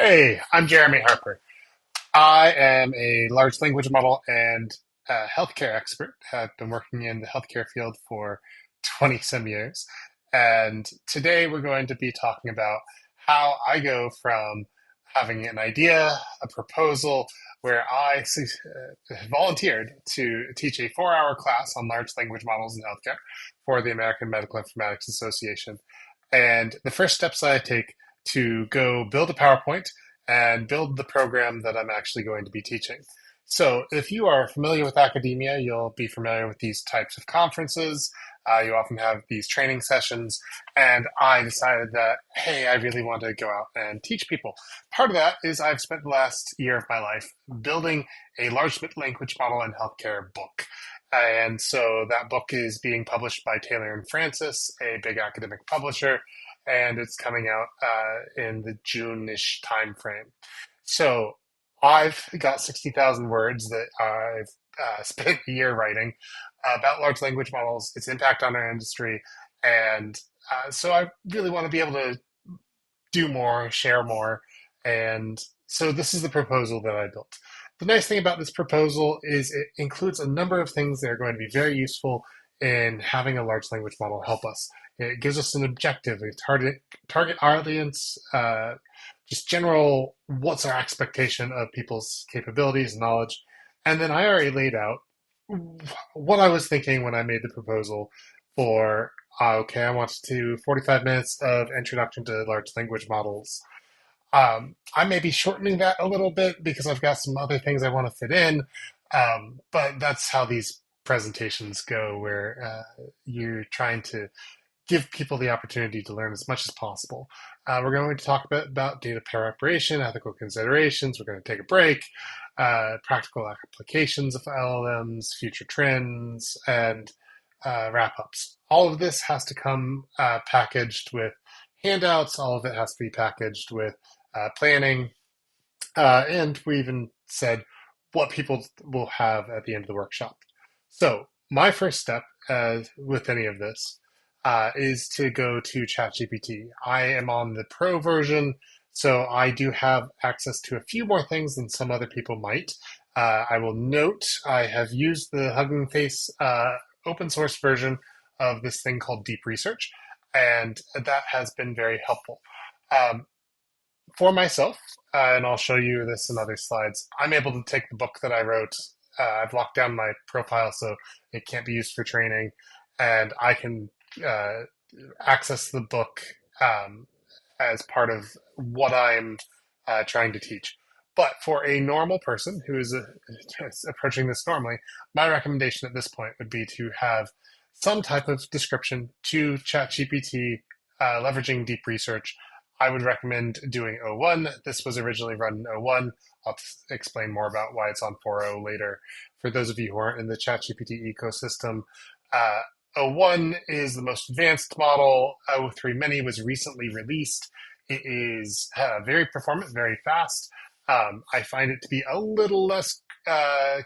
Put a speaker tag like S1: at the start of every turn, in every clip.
S1: Hey, I'm Jeremy Harper. I am a large language model and healthcare expert. I've been working in the healthcare field for 20 some years. And today we're going to be talking about how I go from having an idea, a proposal, where volunteered to teach a 4-hour class on large language models in healthcare for the American Medical Informatics Association. And the first steps I take to go build a PowerPoint and build the program that I'm actually going to be teaching. So, if you are familiar with academia, you'll be familiar with these types of conferences. You often have these training sessions, and I decided that, hey, I really want to go out and teach people. Part of that is I've spent the last year of my life building a large language model in healthcare book. And so that book is being published by Taylor and Francis, a big academic publisher, and it's coming out in the June-ish time frame. So I've got 60,000 words that I've spent a year writing about large language models, its impact on our industry, and so I really want to be able to do more, share more, and so this is the proposal that I built. The nice thing about this proposal is it includes a number of things that are going to be very useful in having a large language model help us. It gives us an objective, a target audience, just general what's our expectation of people's capabilities, knowledge, and then I already laid out what I was thinking when I made the proposal for. Okay, I want to do 45 minutes of introduction to large language models. I may be shortening that a little bit because I've got some other things I want to fit in, but that's how these presentations go, where you're trying to give people the opportunity to learn as much as possible. We're going to talk a bit about data preparation, ethical considerations. We're going to take a break, practical applications of LLMs, future trends, and wrap ups. All of this has to come packaged with handouts. All of it has to be packaged with planning. And we even said what people will have at the end of the workshop. So, my first step with any of this is to go to ChatGPT. I am on the pro version, so I do have access to a few more things than some other people might. I will note I have used the Hugging Face open source version of this thing called Deep Research, and that has been very helpful. Um, for myself, and I'll show you this in other slides, I'm able to take the book that I wrote. I've locked down my profile so it can't be used for training, and I can uh, access the book as part of what I'm trying to teach. But for a normal person who is approaching this normally, my recommendation at this point would be to have some type of description to ChatGPT, leveraging deep research. I would recommend doing O1. This was originally run in O1. I'll explain more about why it's on 4.0 later. For those of you who aren't in the ChatGPT ecosystem, uh, O1 is the most advanced model. O3 Mini was recently released. It is very performant, very fast. I find it to be a little less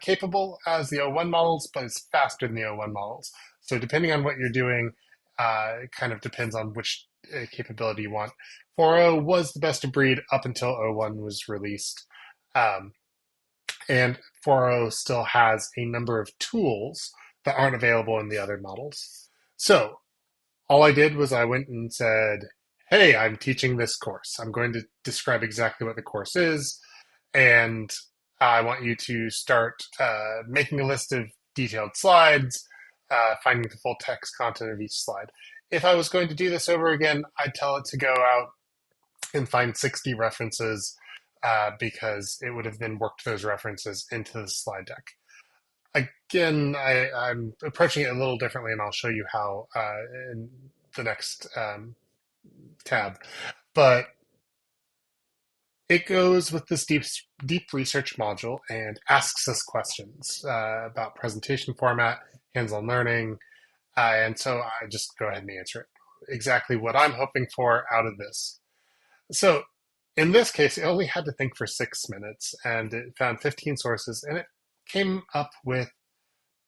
S1: capable as the O1 models, but it's faster than the O1 models. So depending on what you're doing, it kind of depends on which capability you want. 4.0 was the best of breed up until O1 was released. Um, and 4.0 still has a number of tools that aren't available in the other models. So all I did was I went and said, hey, I'm teaching this course. I'm going to describe exactly what the course is, and I want you to start making a list of detailed slides, finding the full text content of each slide. If I was going to do this over again, I'd tell it to go out and find 60 references because it would have then worked those references into the slide deck. Again, I'm approaching it a little differently, and I'll show you how in the next tab. But it goes with this deep research module and asks us questions about presentation format, hands-on learning, and so I just go ahead and answer it. Exactly what I'm hoping for out of this. So in this case, it only had to think for 6 minutes, and it found 15 sources, and it came up with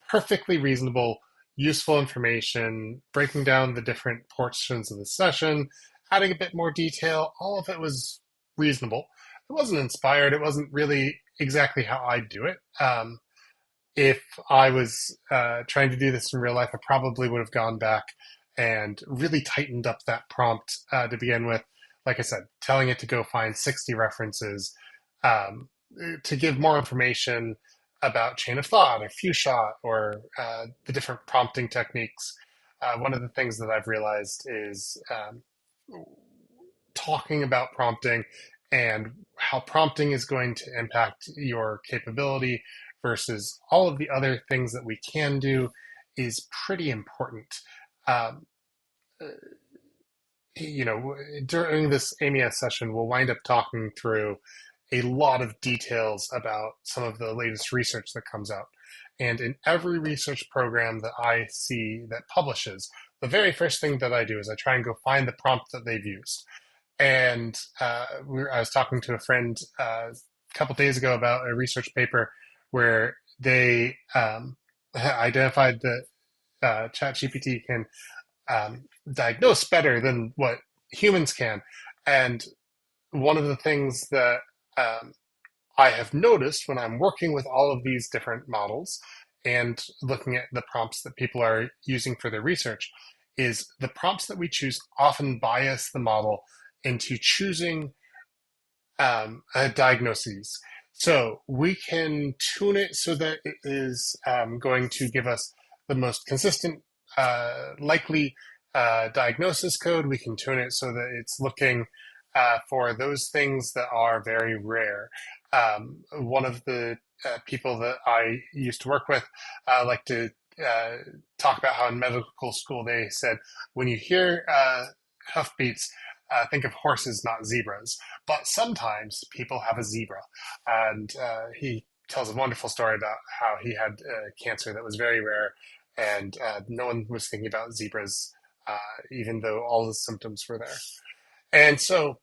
S1: perfectly reasonable, useful information, breaking down the different portions of the session, adding a bit more detail. All of it was reasonable. it wasn't inspired. It wasn't really exactly how I do it. If I was trying to do this in real life, I probably would have gone back and really tightened up that prompt to begin with. Like I said, telling it to go find 60 references, um, to give more information about chain of thought or few shot or the different prompting techniques. One of the things that I've realized is talking about prompting and how prompting is going to impact your capability versus all of the other things that we can do is pretty important. Um, During this AMIA session, we'll wind up talking through a lot of details about some of the latest research that comes out. And in every research program that I see that publishes, the very first thing that I do is I try and go find the prompt that they've used. And I was talking to a friend a couple days ago about a research paper where they identified that ChatGPT can diagnose better than what humans can. And one of the things that um, I have noticed when I'm working with all of these different models and looking at the prompts that people are using for their research is the prompts that we choose often bias the model into choosing diagnoses. So we can tune it so that it is going to give us the most consistent, likely diagnosis code. We can tune it so that it's looking for those things that are very rare. One of the people that I used to work with like to uh, talk about how in medical school they said, when you hear hoofbeats, think of horses, not zebras. But sometimes people have a zebra. And he tells a wonderful story about how he had cancer that was very rare, and no one was thinking about zebras, even though all the symptoms were there. And so,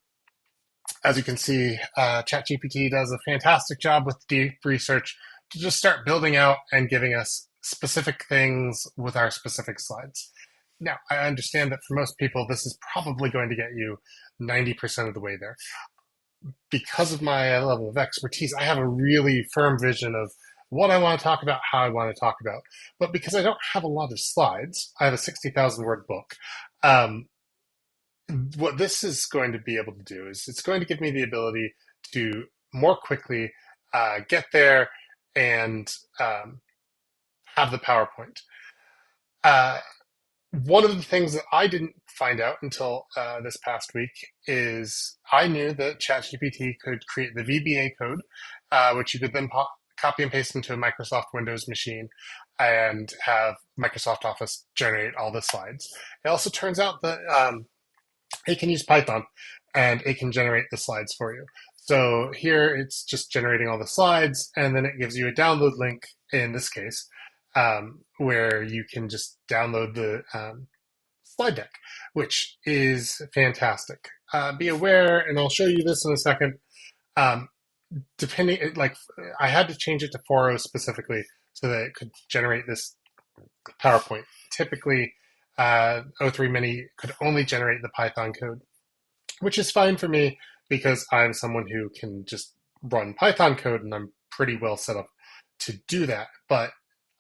S1: as you can see, ChatGPT does a fantastic job with deep research to just start building out and giving us specific things with our specific slides. Now, I understand that for most people, this is probably going to get you 90% of the way there. Because of my level of expertise, I have a really firm vision of what I want to talk about, how I want to talk about. But because I don't have a lot of slides, I have a 60,000 word book. Um, what this is going to be able to do is it's going to give me the ability to more quickly get there and have the PowerPoint. Uh, One of the things that I didn't find out until this past week is I knew that ChatGPT could create the VBA code, which you could then copy and paste into a Microsoft Windows machine and have Microsoft Office generate all the slides. It also turns out that it can use Python and it can generate the slides for you. So here it's just generating all the slides, and then it gives you a download link in this case, where you can just download the slide deck, which is fantastic. Be aware, and I'll show you this in a second. Um, Depending, like I had to change it to 4.0 specifically so that it could generate this PowerPoint. Typically, O3 Mini could only generate the Python code, which is fine for me because I'm someone who can just run Python code and I'm pretty well set up to do that. But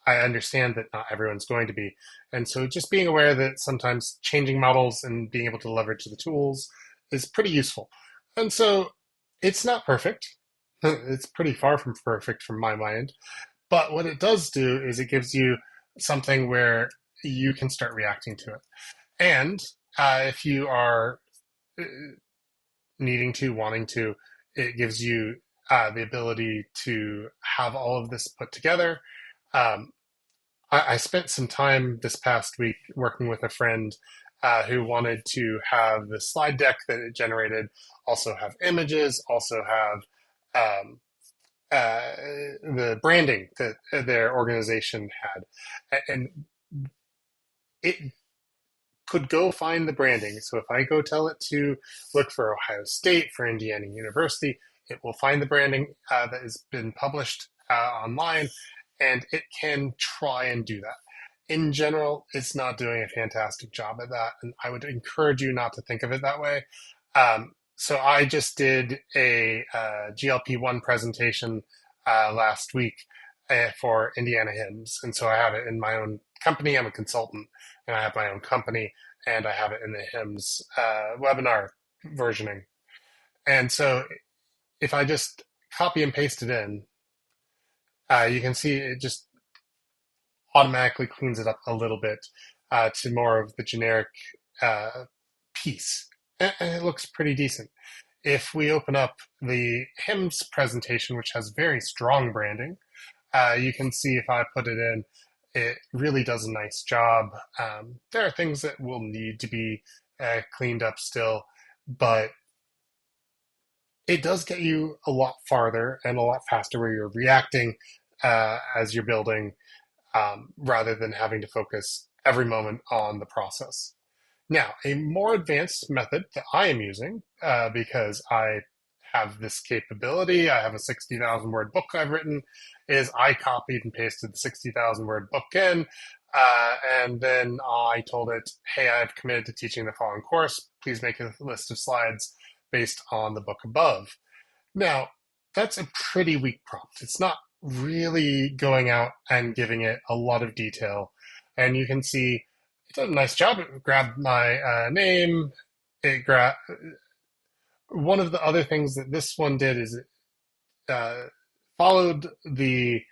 S1: I understand that not everyone's going to be. And so just being aware that sometimes changing models and being able to leverage the tools is pretty useful. And so it's not perfect. It's pretty far from perfect from my mind. But what it does do is it gives you something where you can start reacting to it. And if you are uh, needing to, wanting to, it gives you the ability to have all of this put together. Um, I spent some time this past week working with a friend who wanted to have the slide deck that it generated, also have images, also have um, uh, the branding that their organization had. And it could go find the branding. So if I go tell it to look for Ohio State, for Indiana University, it will find the branding that has been published online, and it can try and do that. In general, it's not doing a fantastic job at that, and I would encourage you not to think of it that way. So I just did a GLP-1 presentation last week for Indiana Hymns, and so I have it in my own company. I'm a consultant, and I have my own company, and I have it in the Hymns webinar versioning. And so if I just copy and paste it in, you can see it just automatically cleans it up a little bit to more of the generic uh, piece, and it looks pretty decent. If we open up the hymns presentation, which has very strong branding, you can see if I put it in, it really does a nice job. There are things that will need to be cleaned up still, but it does get you a lot farther and a lot faster where you're reacting as you're building rather than having to focus every moment on the process. Now, a more advanced method that I am using because I have this capability, I have a 60,000 word book I've written, is I copied and pasted the 60,000 word book in. And then I told it, hey, I've committed to teaching the following course. Please make a list of slides based on the book above. Now, that's a pretty weak prompt. It's not really going out and giving it a lot of detail. And you can see it did a nice job. It grabbed my name. It grabbed one of the other things that this one did is it followed the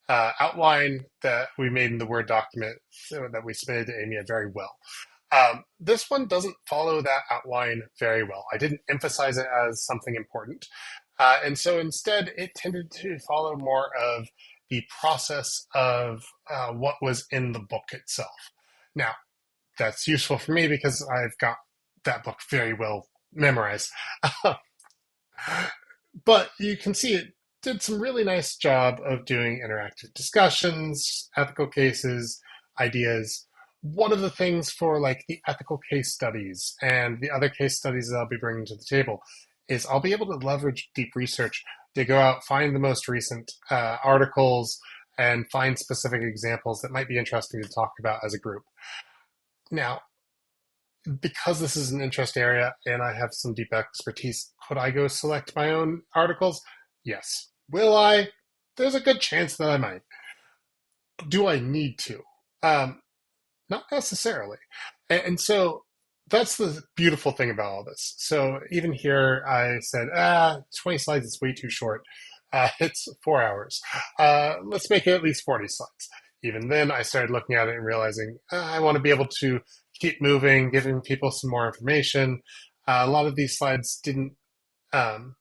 S1: outline that we made in the Word document that we submitted to AMIA very well. This one doesn't follow that outline very well. I didn't emphasize it as something important. And so instead, it tended to follow more of the process of what was in the book itself. Now, that's useful for me because I've got that book very well memorized. But you can see it did some really nice job of doing interactive discussions, ethical cases, ideas. One of the things for like the ethical case studies and the other case studies that I'll be bringing to the table is I'll be able to leverage deep research to go out, find the most recent articles, and find specific examples that might be interesting to talk about as a group. Now, because this is an interest area and I have some deep expertise, could I go select my own articles? Yes. Will I? There's a good chance that I might. Do I need to? Not necessarily. And so that's the beautiful thing about all this. So even here, I said, 20 slides is way too short. It's 4 hours. Let's make it at least 40 slides. Even then, I started looking at it and realizing I want to be able to keep moving, giving people some more information. A lot of these slides didn't um,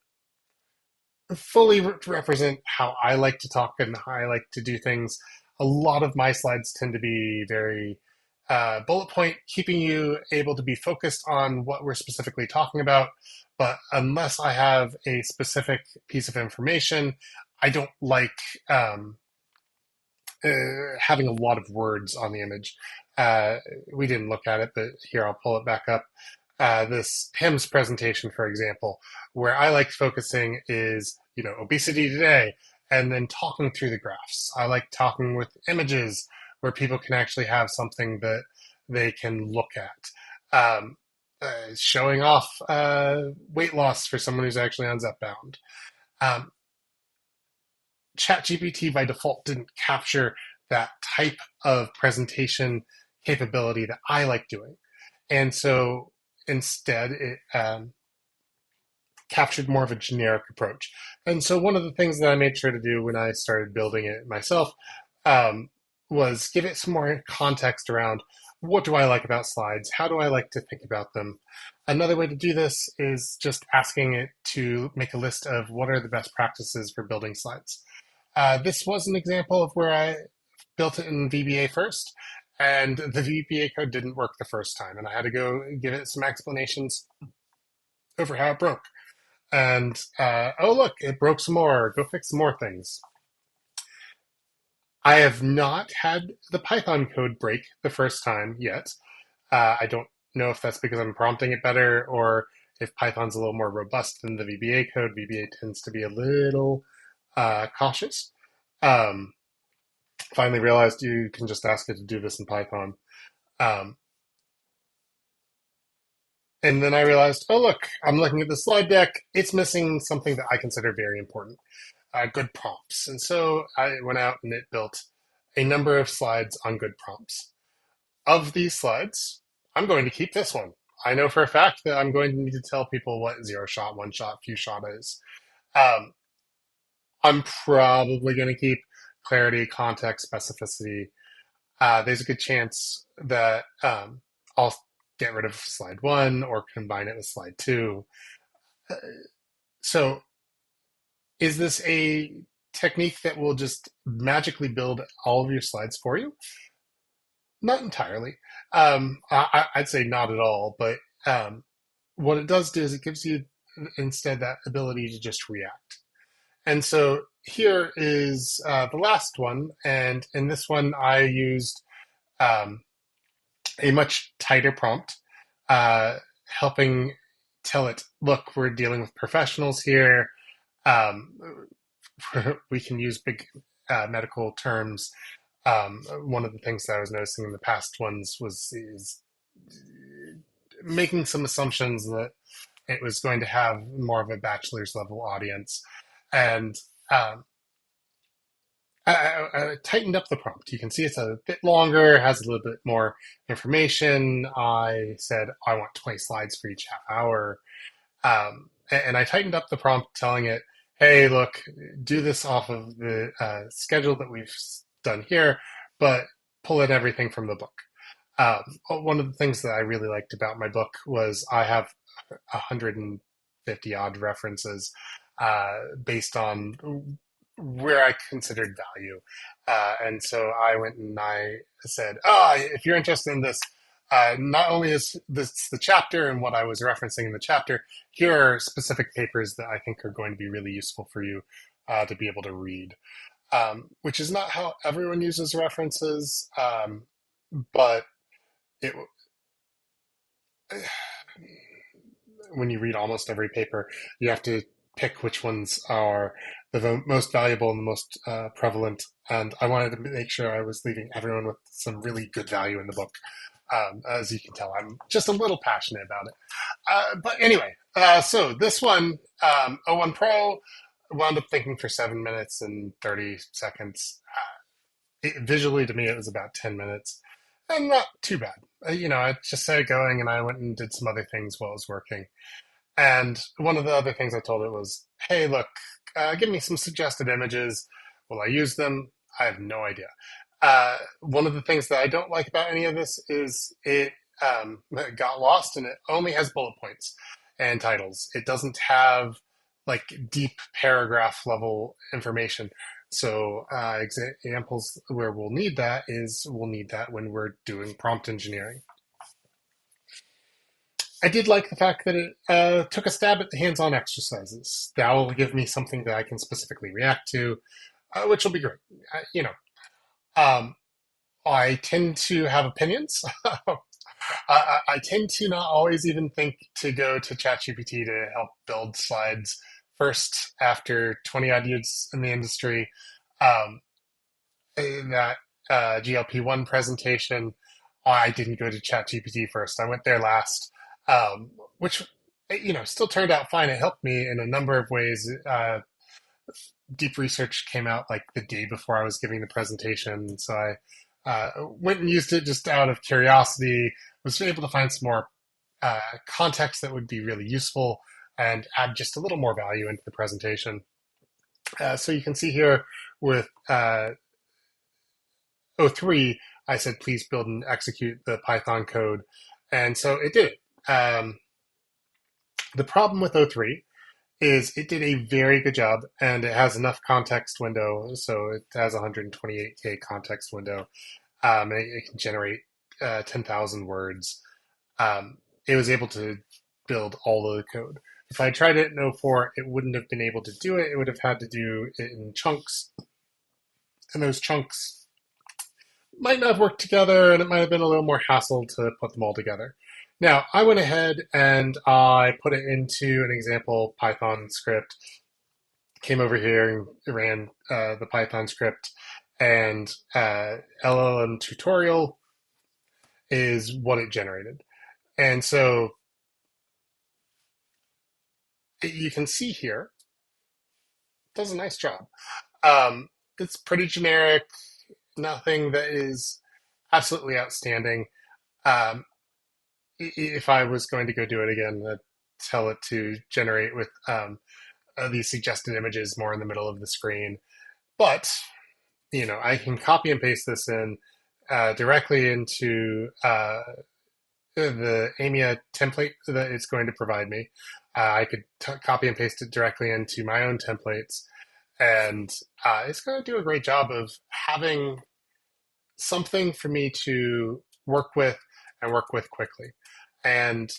S1: fully represent how I like to talk and how I like to do things. A lot of my slides tend to be very bullet point, keeping you able to be focused on what we're specifically talking about. But unless I have a specific piece of information, I don't like having a lot of words on the image. We didn't look at it, but here I'll pull it back up. This HIMSS presentation, for example, where I like focusing is, obesity today, and then talking through the graphs. I like talking with images where people can actually have something that they can look at. Showing off weight loss for someone who's actually on Zepbound. Um, ChatGPT by default didn't capture that type of presentation capability that I like doing. And so instead, it captured more of a generic approach. And so one of the things that I made sure to do when I started building it myself was give it some more context around what do I like about slides? How do I like to think about them? Another way to do this is just asking it to make a list of what are the best practices for building slides. This was an example of where I built it in VBA first, and the VBA code didn't work the first time, and I had to go give it some explanations over how it broke. And oh, look, it broke some more. Go fix some more things. I have not had the Python code break the first time yet. I don't know if that's because I'm prompting it better or if Python's a little more robust than the VBA code. VBA tends to be a little cautious. Um, Finally realized you can just ask it to do this in Python. Um, And then I realized, oh, look, I'm looking at the slide deck. It's missing something that I consider very important, good prompts. And so I went out and it built a number of slides on good prompts. Of these slides, I'm going to keep this one. I know for a fact that I'm going to need to tell people what zero shot, one shot, few shot is. Um, I'm probably going to keep clarity, context, specificity. There's a good chance that I'll get rid of slide one or combine it with slide two. Uh, So, is this a technique that will just magically build all of your slides for you? Not entirely. I'd say not at all. But what it does do is it gives you instead that ability to just react. And so here is the last one. And in this one, I used um, a much tighter prompt, uh, helping tell it, look, we're dealing with professionals here. Um, we can use big medical terms. One of the things that I was noticing in the past ones was is making some assumptions that it was going to have more of a bachelor's level audience, and um, I tightened up the prompt. You can see it's a bit longer, has a little bit more information. I said I want 20 slides for each half hour. And I tightened up the prompt telling it, hey, look, do this off of the schedule that we've done here, but pull in everything from the book. One of the things that I really liked about my book was I have 150 odd references based on where I considered value. And so I went and I said, oh, if you're interested in this, not only is this the chapter and what I was referencing in the chapter, here are specific papers that I think are going to be really useful for you to be able to read, which is not how everyone uses references, but it, when you read almost every paper, you have to pick which ones are the most valuable and the most prevalent. And I wanted to make sure I was leaving everyone with some really good value in the book. As you can tell, I'm just a little passionate about it. But anyway, so this one, O1 Pro, wound up thinking for 7 minutes and 30 seconds. Visually, to me, it was about 10 minutes. And not too bad. I just set it going and I went and did some other things while I was working. And one of the other things I told it was, hey, look, give me some suggested images. Will I use them? I have no idea. One of the things that I don't like about any of this is it got lost and it only has bullet points and titles. It doesn't have like deep paragraph level information. So examples where we'll need that is we'll need that when we're doing prompt engineering. I did like the fact that it took a stab at the hands-on exercises. That will give me something that I can specifically react to, which will be great. Um, I tend to have opinions. I tend to not always even think to go to ChatGPT to help build slides first after 20 odd years in the industry. Um, in that GLP-1 presentation, I didn't go to ChatGPT first. I went there last, which still turned out fine. It helped me in a number of ways. Deep research came out like the day before I was giving the presentation, so I went and used it just out of curiosity. Was able to find some more context that would be really useful and add just a little more value into the presentation. So you can see here with O3, I said, please build and execute the Python code. And so it did it. The problem with O3 is it did a very good job and it has enough context window. So it has 128K context window. It can generate 10,000 words. It was able to build all of the code. If I tried it in O4, it wouldn't have been able to do it. It would have had to do it in chunks. And those chunks might not have worked together and it might have been a little more hassle to put them all together. Now, I went ahead and I put it into an example Python script, came over here and ran the Python script, and LLM tutorial is what it generated. And so you can see here, it does a nice job. Um, it's pretty generic, nothing that is absolutely outstanding. Um, if I was going to go do it again, I'd tell it to generate with these suggested images more in the middle of the screen. But I can copy and paste this in directly into the AMIA template that it's going to provide me. I could copy and paste it directly into my own templates, and it's going to do a great job of having something for me to work with and work with quickly. And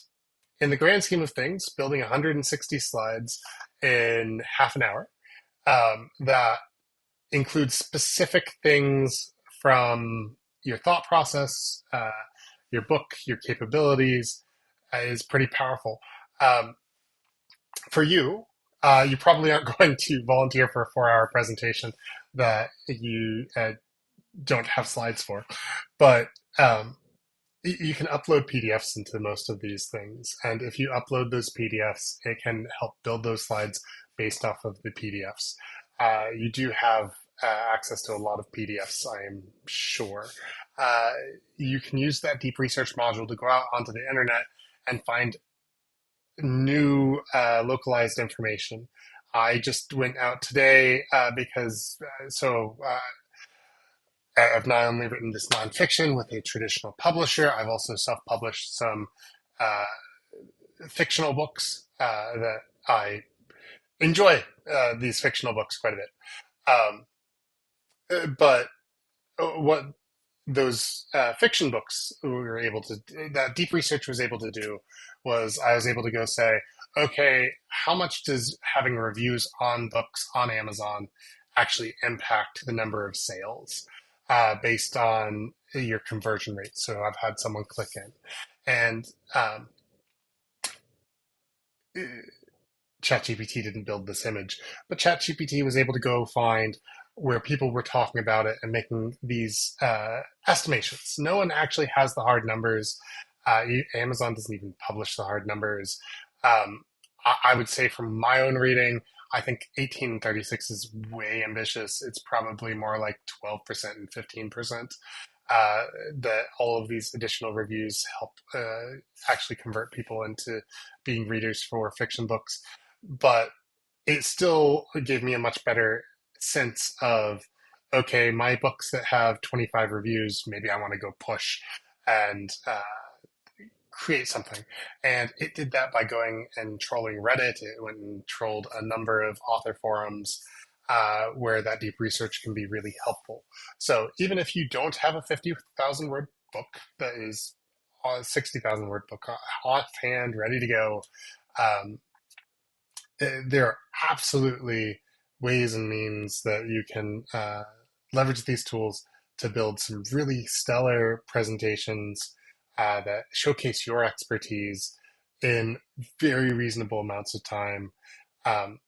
S1: in the grand scheme of things, building 160 slides in half an hour that includes specific things from your thought process, your book, your capabilities is pretty powerful. Um, for you, you probably aren't going to volunteer for a 4 hour presentation that you don't have slides for, but um, you can upload PDFs into most of these things. And if you upload those PDFs, it can help build those slides based off of the PDFs. You do have access to a lot of PDFs, I am sure. Uh, you can use that deep research module to go out onto the internet and find new localized information. I just went out today because I've not only written this nonfiction with a traditional publisher, I've also self-published some uh, fictional books that I enjoy these fictional books quite a bit. But what those fiction books were able to, that deep research was able to do, was I was able to go say, okay, how much does having reviews on books on Amazon actually impact the number of sales based on your conversion rate? So I've had someone click in, and ChatGPT didn't build this image, but ChatGPT was able to go find where people were talking about it and making these estimations. No one actually has the hard numbers. Amazon doesn't even publish the hard numbers. I would say from my own reading, I think 1836 is way ambitious. It's probably more like 12% and 15%. That all of these additional reviews help actually convert people into being readers for fiction books. But it still gave me a much better sense of, okay, my books that have 25 reviews, maybe I want to go push and create something. And it did that by going and trolling Reddit. It went and trolled a number of author forums where that deep research can be really helpful. So even if you don't have a 50,000 word book that is a 60,000 word book offhand, ready to go, um, there are absolutely ways and means that you can leverage these tools to build some really stellar presentations that showcase your expertise in very reasonable amounts of time. Um,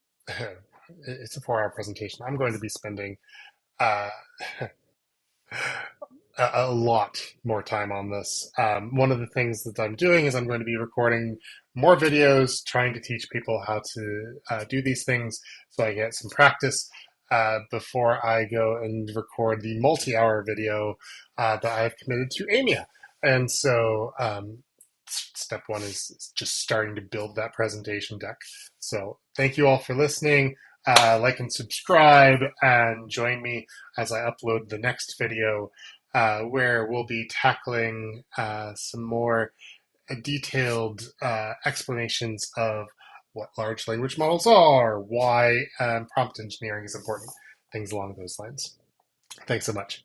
S1: it's a 4 hour presentation. I'm going to be spending uh, a lot more time on this. One of the things that I'm doing is I'm going to be recording more videos, trying to teach people how to do these things so I get some practice before I go and record the multi-hour video that I've committed to AMIA. And so step one is just starting to build that presentation deck. So thank you all for listening. Like and subscribe, and join me as I upload the next video where we'll be tackling some more detailed explanations of what large language models are, why prompt engineering is important, things along those lines. Thanks so much.